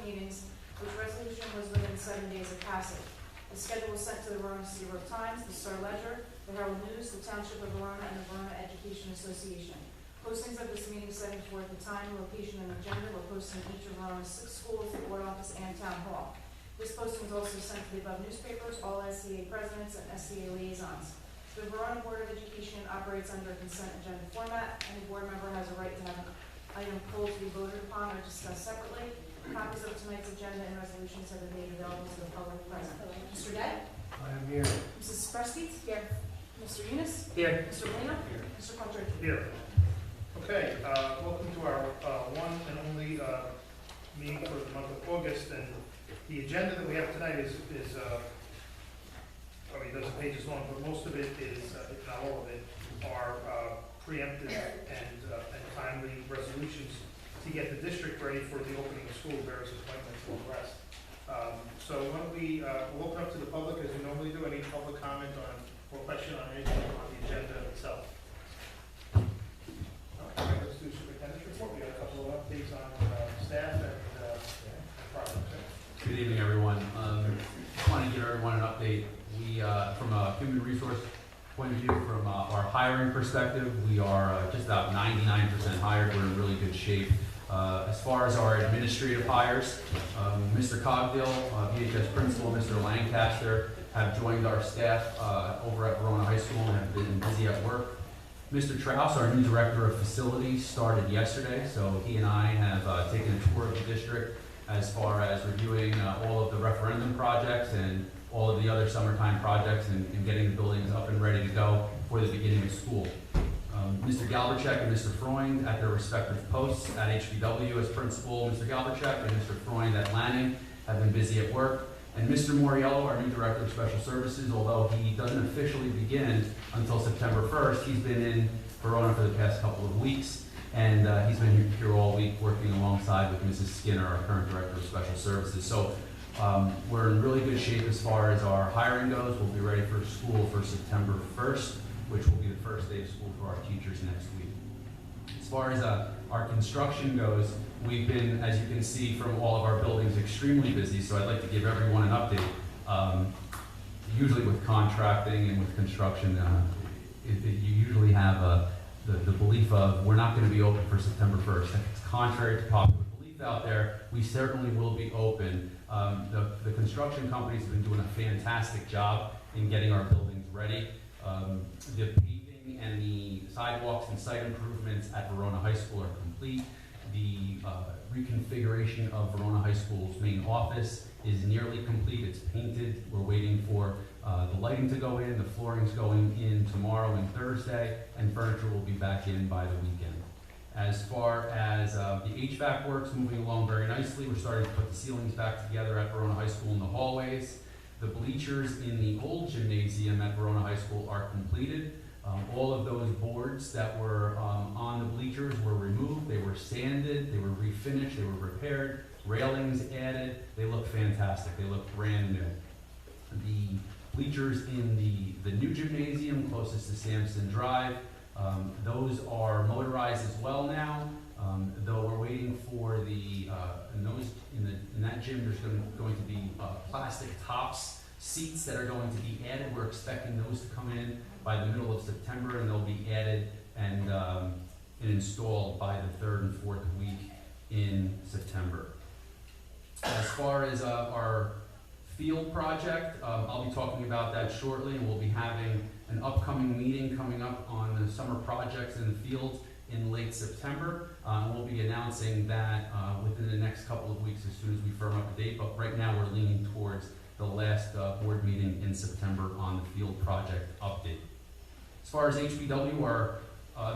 meetings, which resolution was within 7 days of passage. The schedule was sent to the Verona City World Times, the Star Ledger, the Herald News, the Township of Verona, and the Verona Education Association. Postings of this meeting setting forth the time, location, and agenda were posted in each of Verona's 6 schools, the board office, and town hall. This posting was also sent to the above newspapers, all SCA presidents, and SCA liaisons. The Verona Board of Education operates under a consent agenda format. Any board member has a right to have an item pulled to be voted upon or discussed separately. Copies of tonight's agenda and resolutions have been made available to the public present. Mr. Day? I am here. Mrs. Presky? Here. Mr. Eunice? Here. Mr. Lena? Here. Mr. Partridge? Here. Okay, welcome to our one and only meeting for the month of August. And the agenda that we have tonight is probably dozen pages long, but most of it is, if not all of it, are preemptive and timely resolutions to get the district ready for the opening of school, various appointments, and all the rest. So why don't we'll open up to the public as we normally do. Any public comment on or question on anything on the agenda itself? Okay, let's do superintendent's report. We got a couple of updates on staff and projects. Good evening, everyone. Just want to give everyone an update. We, from a human resource point of view, from our hiring perspective, we are just about 99% hired. We're in really good shape. As far as our administrative hires, Mr. Cogdill, VHS principal, Mr. Lancaster have joined our staff over at Verona High School and have been busy at work. Mr. Traus, our new director of facilities, started yesterday, so he and I have taken a tour of the district as far as reviewing all of the referendum projects and all of the other summertime projects and getting the buildings up and ready to go for the beginning of school. Mr. Galbercheck and Mr. Freund at their respective posts at HBW as principal, Mr. Galbercheck and Mr. Freund at Lanning have been busy at work. And Mr. Moriello, our new director of special services, although he doesn't officially begin until September 1st, he's been in Verona for the past couple of weeks. And he's been here all week working alongside with Mrs. Skinner, our current director of special services. So we're in really good shape as far as our hiring goes. We'll be ready for school for September 1st, which will be the first day of school for our teachers next week. As far as our construction goes, we've been, as you can see from all of our buildings, extremely busy. So I'd like to give everyone an update. Usually with contracting and with construction, you usually have the belief of we're not going to be open for September 1st. It's contrary to popular belief out there. We certainly will be open. The construction companies have been doing a fantastic job in getting our buildings ready. The paving and the sidewalks and site improvements at Verona High School are complete. The reconfiguration of Verona High School's main office is nearly complete. It's painted. We're waiting for the lighting to go in. The flooring's going in tomorrow and Thursday, and furniture will be back in by the weekend. As far as the HVAC work's moving along very nicely. We're starting to put the ceilings back together at Verona High School in the hallways. The bleachers in the old gymnasium at Verona High School are completed. All of those boards that were on the bleachers were removed. They were sanded, they were refinished, they were repaired, railings added. They look fantastic. They look brand new. The bleachers in the new gymnasium closest to Sampson Drive, those are motorized as well now. Though we're waiting for in that gym, there's going to be plastic tops seats that are going to be added. We're expecting those to come in by the middle of September, and they'll be added and installed by the 3rd and 4th week in September. As far as our field project, I'll be talking about that shortly, and we'll be having an upcoming meeting coming up on the summer projects in the field in late September. We'll be announcing that within the next couple of weeks as soon as we firm up a date, but right now we're leaning towards the last board meeting in September on the field project update. As far as HBW,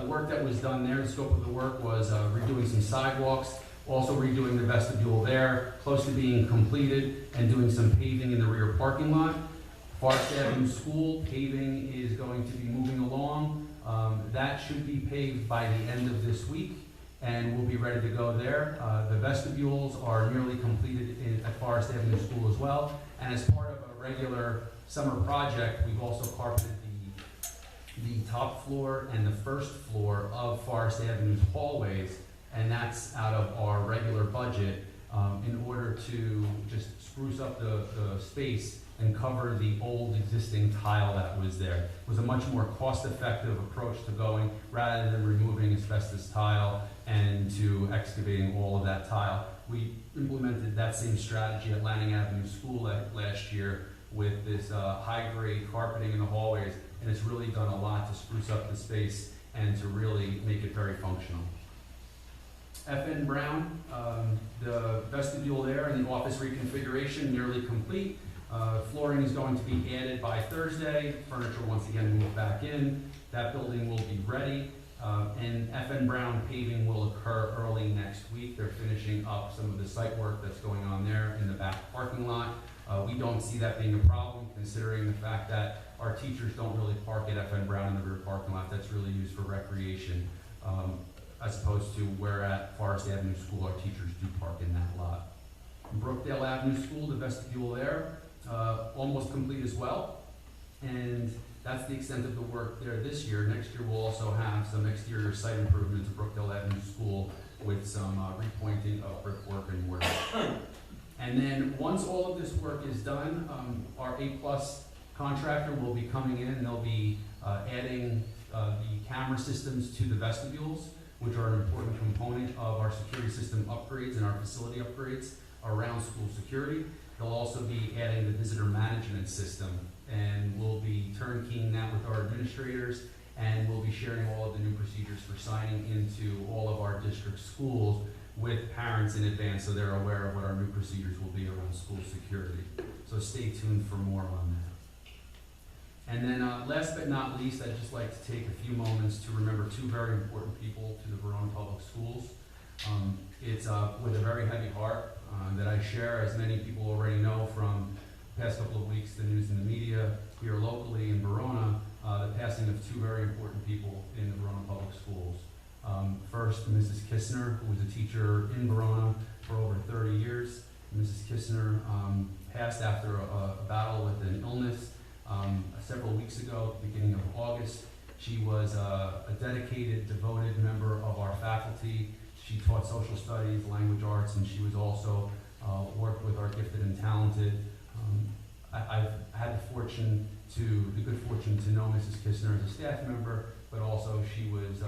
the work that was done there, the scope of the work was redoing some sidewalks, also redoing the vestibule there, close to being completed, and doing some paving in the rear parking lot. Forest Avenue School paving is going to be moving along. That should be paved by the end of this week, and we'll be ready to go there. The vestibules are nearly completed at Forest Avenue School as well. And as part of a regular summer project, we've also carpeted the top floor and the first floor of Forest Avenue's hallways, and that's out of our regular budget. in order to just spruce up the space and cover the old existing tile that was there. It was a much more cost-effective approach to going rather than removing asbestos tile and to excavating all of that tile. We implemented that same strategy at Lanning Avenue School last year with this high-grade carpeting in the hallways, and it's really done a lot to spruce up the space and to really make it very functional. FN Brown, the vestibule there and the office reconfiguration nearly complete. Flooring is going to be added by Thursday. Furniture once again moved back in. That building will be ready. And FN Brown paving will occur early next week. They're finishing up some of the site work that's going on there in the back parking lot. We don't see that being a problem, considering the fact that our teachers don't really park at FN Brown in the rear parking lot. That's really used for recreation, as opposed to where at Forest Avenue School our teachers do park in that lot. Brookdale Avenue School, the vestibule there, almost complete as well. And that's the extent of the work there this year. Next year we'll also have some exterior site improvements at Brookdale Avenue School with some repointing of brickwork and mortar. And then once all of this work is done, our A-plus contractor will be coming in and they'll be adding the camera systems to the vestibules, which are an important component of our security system upgrades and our facility upgrades around school security. They'll also be adding the visitor management system, and we'll be turnkeying that with our administrators, and we'll be sharing all of the new procedures for signing into all of our district schools with parents in advance, so they're aware of what our new procedures will be around school security. So stay tuned for more on that. And then last but not least, I'd just like to take a few moments to remember two very important people to the Verona Public Schools. It's with a very heavy heart that I share, as many people already know from the past couple of weeks, the news and the media here locally in Verona, the passing of two very important people in the Verona Public Schools. First, Mrs. Kistner, who was a teacher in Verona for over 30 years. Mrs. Kistner passed after a battle with an illness several weeks ago, at the beginning of August. She was a dedicated, devoted member of our faculty. She taught social studies, language arts, and she was also worked with our gifted and talented. I've had the good fortune to know Mrs. Kistner as a staff member, but also she was,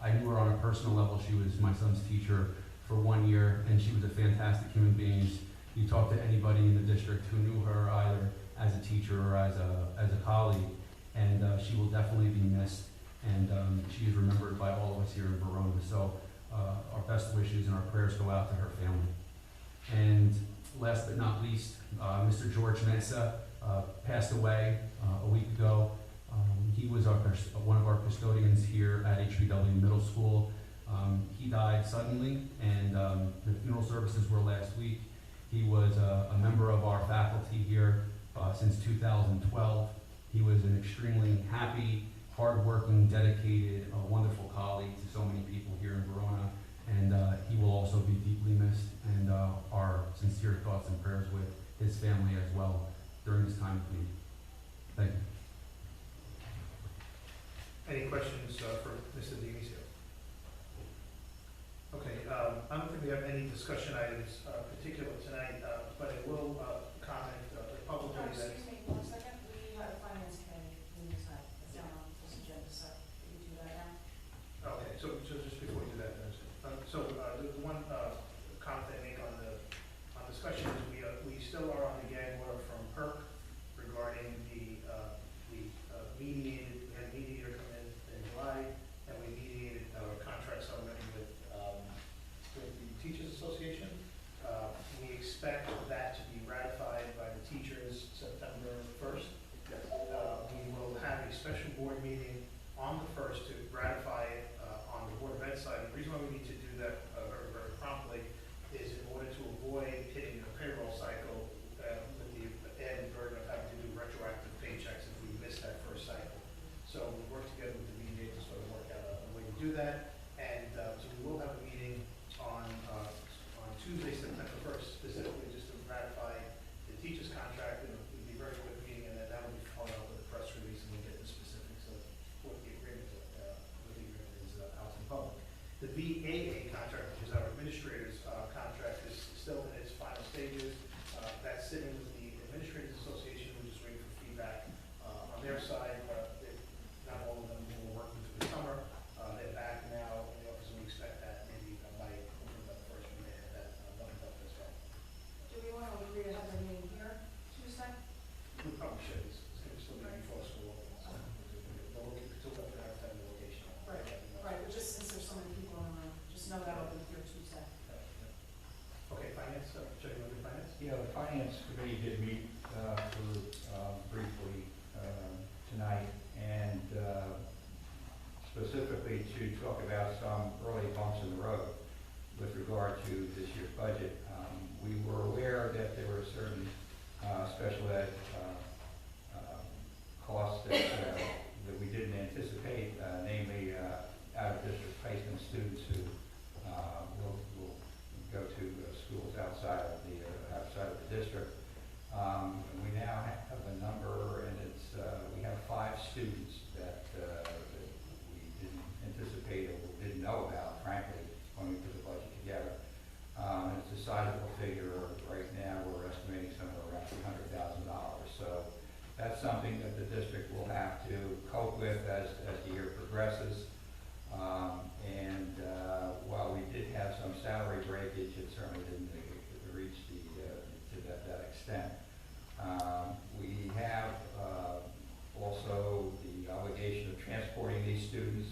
I knew her on a personal level. She was my son's teacher for 1 year, and she was a fantastic human being. You talk to anybody in the district who knew her either as a teacher or as a colleague, and she will definitely be missed, and she is remembered by all of us here in Verona. So our best wishes and our prayers go out to her family. And last but not least, Mr. George Mesa passed away a week ago. He was one of our custodians here at HBW Middle School. He died suddenly, and the funeral services were last week. He was a member of our faculty here since 2012. He was an extremely happy, hardworking, dedicated, wonderful colleague to so many people here in Verona, and he will also be deeply missed, and our sincere thoughts and prayers with his family as well during this time of need. Thank you. Any questions for Mr. Dionisio? Okay, I don't think we have any discussion items particular tonight, but I will comment publicly that. Excuse me, 1 second. We had a finance committee meeting tonight. It's not on this agenda, so can you do that now? Okay, so just before you do that, the one comment I make on discussion is we still are on the gag order from PERC regarding the mediated, we had a mediator come in July, and we mediated a contract settlement with the Teachers Association. We expect Finance Committee did meet briefly tonight, and specifically to talk about some early bumps in the road with regard to this year's budget. We were aware that there were certain special ed costs that we didn't anticipate, namely out-of-district placement students who will go to schools outside of the district. We now have a number, and we have 5 students that we didn't anticipate or didn't know about, frankly, when we put the budget together. It's a sizable figure. Right now, we're estimating somewhere around $100,000. So that's something that the district will have to cope with as the year progresses. While we did have some salary breakage, it certainly didn't reach to that extent. We have also the obligation of transporting these students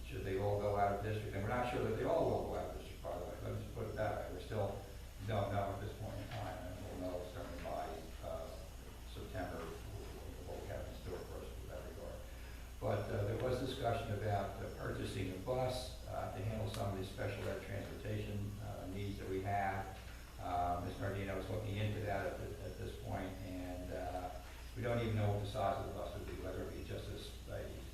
should they all go out of district, and we're not sure that they all will go out of district, by the way. Let's just put it that way. We still don't know at this point in time, and we'll know certainly by September what we have in store for us in that regard. But there was discussion about purchasing a bus to handle some of these special ed transportation needs that we have. Ms. Nardino was looking into that at this point, and we don't even know what the size of the bus would be, whether it be just a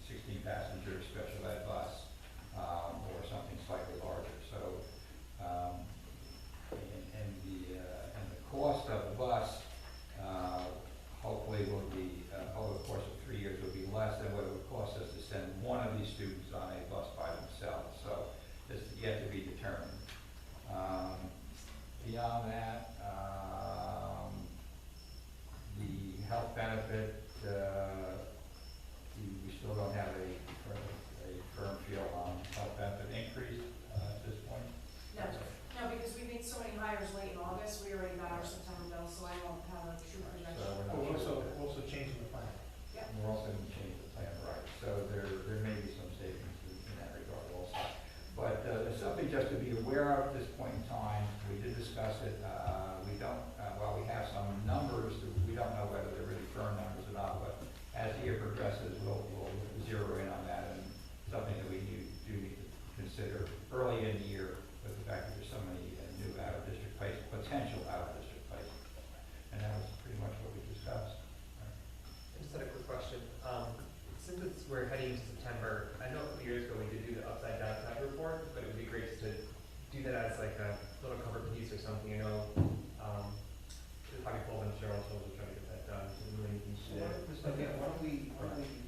16-passenger special ed bus or something slightly larger. So, and the cost of the bus hopefully will be, over the course of 3 years, will be less than what it would cost us to send one of these students on a bus by themselves. So this is yet to be determined. Beyond that, the health benefit, we still don't have a firm feel on health benefit increase at this point. No, because we made so many hires late in August, we already got our September bill, so I don't have a true projection. So we're not We're sure. also changing the plan. Yeah. We're also going to change the plan, right? So there may be some savings in that regard also. But there's something just to be aware of at this point in time. We did discuss it. We don't, while we have some numbers, we don't know whether they're really firm numbers or not, but as the year progresses, we'll zero in on that, and something that we do need to consider early in the year with the fact that there's so many new out-of-district placements, potential out-of-district placements. And that was pretty much what we discussed. I just had a quick question. Since we're heading into September, I know a couple years ago we did do the upside down time report, but it would be great to do that as like a little cover piece or something. I know it's probably Paul and Cheryl told us trying to get that done. Didn't really need to do it. Why don't we,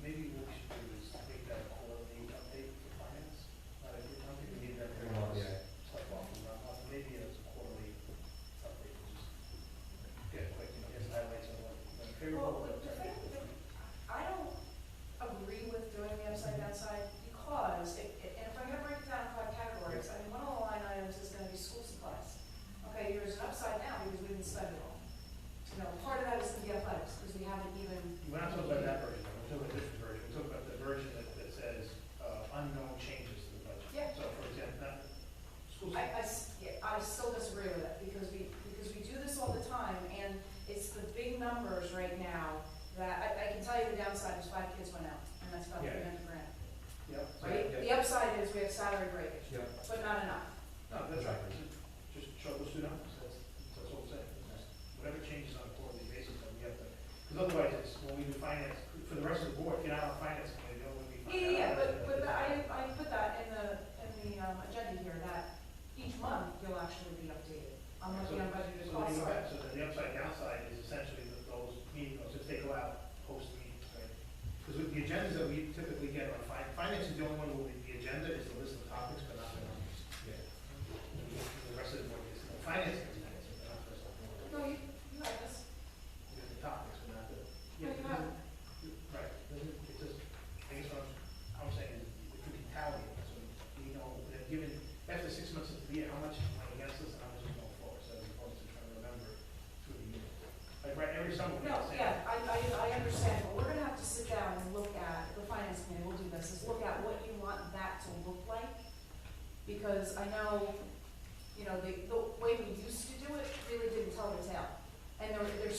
maybe what we should do is make that a quarterly update for finance. I don't think we need that very much stuff off the ground. Maybe it's a quarterly update, just get quick, get highlights of what favorable. Well, the thing that I don't agree with doing the upside down side because, and if I'm gonna break it down in 5 categories, I mean, one of the line items is gonna be school supplies. Okay, there's an upside down because we didn't spend it all. You know, part of that is gonna be athletics, because we haven't even. We're not talking about that version, we're talking about a different version. We're talking about the version that says unknown changes to the budget. Yeah. So for example, schools. I still disagree with it, because we do this all the time, and it's the big numbers right now that, I can tell you the downside is 5 kids went out, and that's about Yeah. $300,000, Yep. right? Yeah. The upside is we have salary breakage, Yep. but not enough. No, that's right. Just show those two numbers, that's all I'm saying. Whatever changes on a quarterly basis, then we have to, because otherwise it's, when we do finance, for the rest of the board, if you're not on finance committee, you know, when we find out. Yeah, but I put that in the agenda here, that each month you'll actually be updated. I'm looking on budgeted So costs. then the upside downside is essentially that those meetings, if they go out post meetings, right? Because with the agendas that we typically get on finance is the only one where the agenda is the list of topics, but not the numbers. Yeah. The rest of the board is, the finance is minutes, but not the rest of the board. No, you have this. The topics, but not the. No, you have it. Right, it just, I guess what I'm saying is, if we can tally it, so we know, that given, after 6 months of the year, how much is going against us and how much is going forward, so as opposed to trying to remember through the year. Like, right, every summer we No, have to say. yeah, I understand, but we're gonna have to sit down and look at, the finance committee will do this, is look at what you want that to look like. Because I know, you know, the way we used to do it really didn't tell the tale. And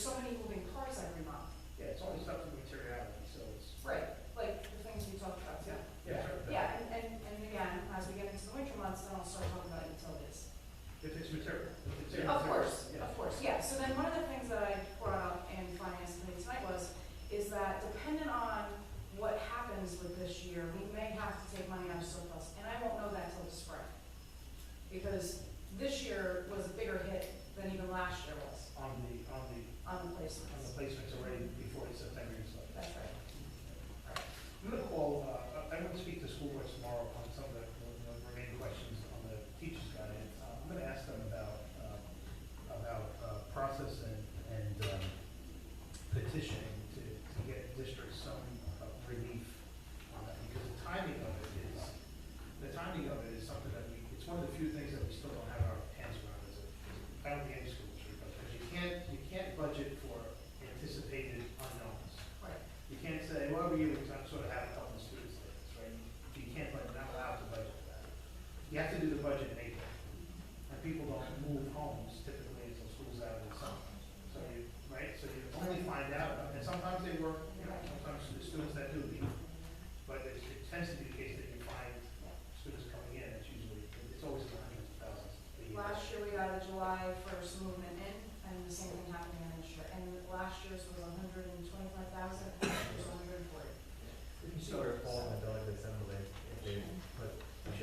there's so many moving parts every month. Yeah, it's always up to materiality, so it's. Right. Like the things we talked about too. Yeah, sure. Yeah, and again, as we get into the winter months, then I'll start talking about utilities. If it's material. If it's Of course, yeah. of course, yeah. So then one of the things that I brought up in finance committee tonight is that depending on what happens with this year, we may have to take money out of surplus, and I won't know that till the spring. Because this year was a bigger hit than even last year was On the on the placements. placements already before September and stuff. That's right. I'm gonna call, I'm gonna speak to school boards tomorrow on some of the remaining questions on the teacher's guide. I'm gonna ask them about process and petitioning to get districts some relief on that, because the timing of it is something that it's one of the few things that we still don't have our hands around as I don't think any school district does, because you can't budget for anticipated unknowns. Right. You can't say, well, every year we sort of have a couple of students like this, right? You can't, you're not allowed to budget for that. You have to do the budget in April. And people don't move homes typically until school's out in the summer. So you only find out, and sometimes they work, sometimes the students that do leave. But it tends to be the case that you find students coming in, it's always in the hundreds of thousands a year. Last year we got a July 1st movement in, and the same thing happened again this year. And last year's was 125,000, and this year's 140. We can still recall in the delegate assembly if they put. We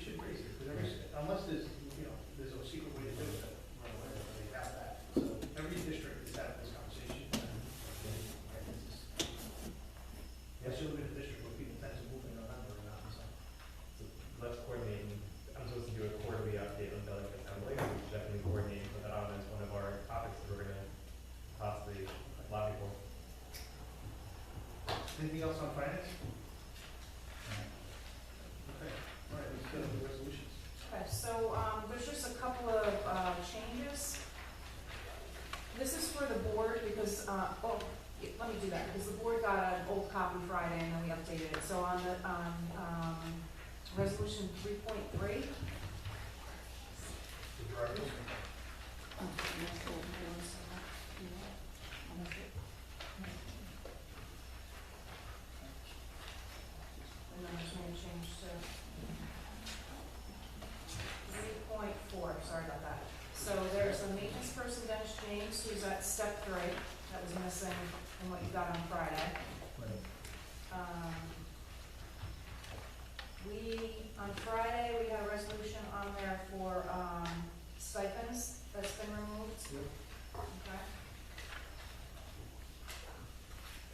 should raise it, because unless there's a secret way to do it, run away, but they have that. So every district is having this conversation. Unless you live in a district where people tend to move in November and not in summer. So let's coordinate, and I'm supposed to do a quarterly update on delegate assembly, we should definitely coordinate, put that on as one of our topics that we're gonna possibly lobby for. Anything else on finance? Okay, all right, let's go to the resolutions. Okay, so, there's just a couple of, changes. This is for the board because, let me do that, because the board got an old copy Friday and then we updated it. So on the, resolution 3.3. The articles? And then there's made a change to 3.4, sorry about that. So there's a maintenance person, Dennis James, who's at step 3, that was missing in what you got on Friday. On Friday, we had a resolution on there for, stipends that's been removed. Okay.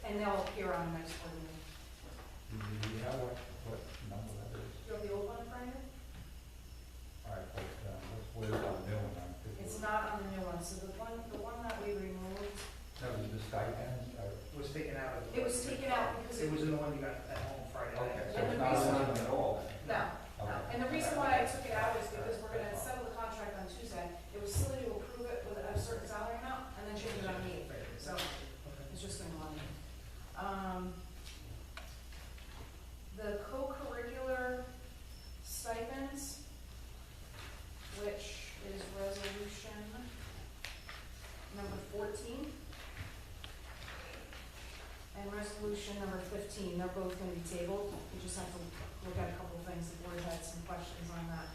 And they'll appear on the next board meeting. Do you have what number that is? Do you have the old one in front of you? All right, but where's the new one? It's not on the new one, so the one that we removed, That was the stipends, Was taken out of. it was taken out because It was in the one you got at home Friday night. okay, so And it's the not reason- on them at all? No, no. Okay. And the reason why I took it out is because we're gonna settle the contract on Tuesday. It was silly to approve it with a certain salary amount and then change it on the 8th. So it's just gonna go on me. The co-curricular stipends, which is resolution number 14. And resolution number 15, they're both gonna be tabled. We just have to look at a couple of things. The board had some questions on that.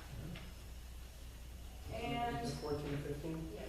And, Is 14 and 15? yeah,